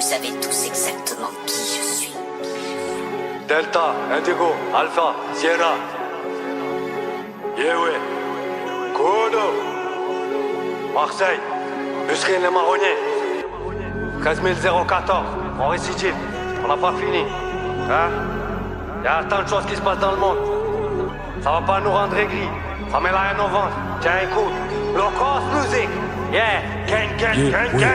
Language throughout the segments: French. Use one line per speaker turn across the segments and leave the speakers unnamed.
savez tous exactement qui je suis.
Delta, Indigo, Alpha, Sierra. Yewe, Kodo, Marseille, Busserine les Marronniers. 13014, en récidive, on n'a pas fini. Hein? Y'a tant de choses qui se passent dans le monde. Ça va pas nous rendre aigris. Ça met la haine au ventre. Tiens, écoute. Low cost music. Yeah, gang.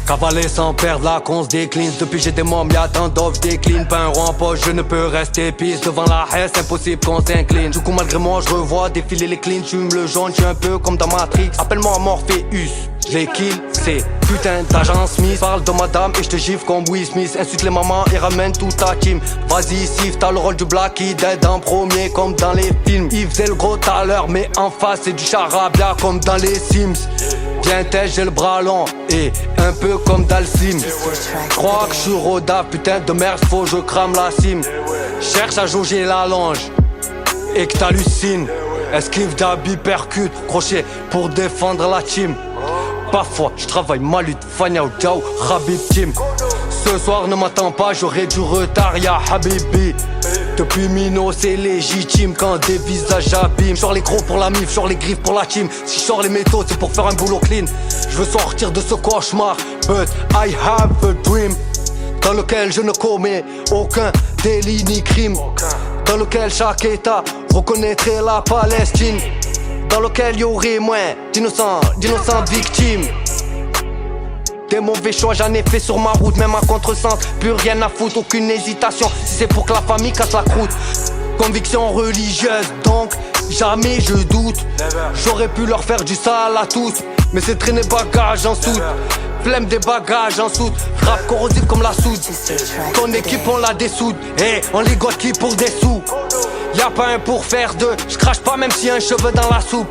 Cavaler sans perdre la con se décline. Depuis j'ai des mômes, y'a tant d'offres décline. Pas un roi en poche, je ne peux rester pisse. Devant la haine, c'est impossible qu'on s'incline. Du coup malgré moi je revois défiler les cleans. J'fume le jaune, j'suis un peu comme dans Matrix. Appelle-moi Morpheus, j'les kill, c'est putain d'agent Smith. Parle de madame et j'te gifle comme Will Smith. Insulte les mamans et ramène toute ta team. Vas-y Sif, t'as le rôle du Blackie Dead en premier comme dans les films. Il faisait le gros tout à l'heure mais en face c'est du charabia comme dans les Sims. Viens tête, j'ai le bras long et un peu comme Dalsim. J'crois que j'suis rodave, putain de merde, faut je crame la cime. Cherche à jauger la longe et que t'hallucines. Esquive d'habit percute, crochet pour défendre la team. Parfois j'travaille ma lutte, Fania ou Diao, Habib Team. Ce soir ne m'attends pas, j'aurai du retard, ya Habibi. Depuis Mino c'est légitime quand des visages abîment. J'sors les gros pour la mif, j'sors les griffes pour la team. Si j'sors les métaux c'est pour faire un boulot clean. J'veux sortir de ce cauchemar, but I have a dream. Dans lequel je ne commets aucun délit ni crime. Dans lequel chaque état reconnaîtrait la Palestine. Dans lequel y aurait moins d'innocents victimes. Des mauvais choix j'en ai fait sur ma route, même à contresens. Plus rien à foutre, aucune hésitation. Si c'est pour que la famille casse la croûte. Conviction religieuse, donc jamais je doute. J'aurais pu leur faire du sale à tous, mais c'est traîner bagages en soute. Flemme des bagages en soute, frappe corrosive comme la soude. Ton équipe on la dessoude, et on ligote qui pour des sous. Y'a pas un pour faire deux, j'crache pas même s'il y a un cheveu dans la soupe.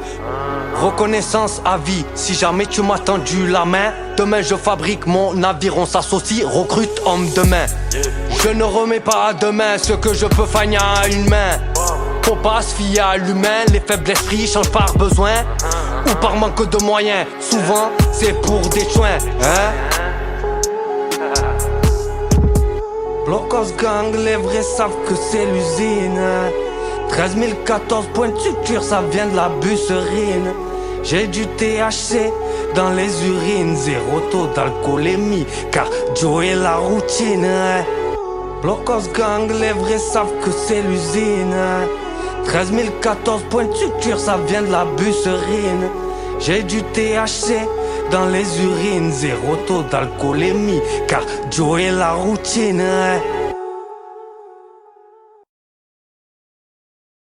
Reconnaissance à vie, si jamais tu m'as tendu la main. Demain je fabrique mon navire, on s'associe, recrute homme de main. Je ne remets pas à demain ce que je peux faire à une main. Faut pas se fier à l'humain, les faibles d'esprit changent par besoin ou par manque de moyens. Souvent c'est pour des soins, hein. Blocos gang, les vrais savent que c'est l'usine. 13014 points de suture, ça vient de la busserine. J'ai du THC dans les urines, zéro taux d'alcoolémie, car Joe est la routine. Blocos gang, les vrais savent que c'est l'usine. 13014 points de suture, ça vient de la busserine. J'ai du THC dans les urines, zéro taux d'alcoolémie, car Joe est la routine.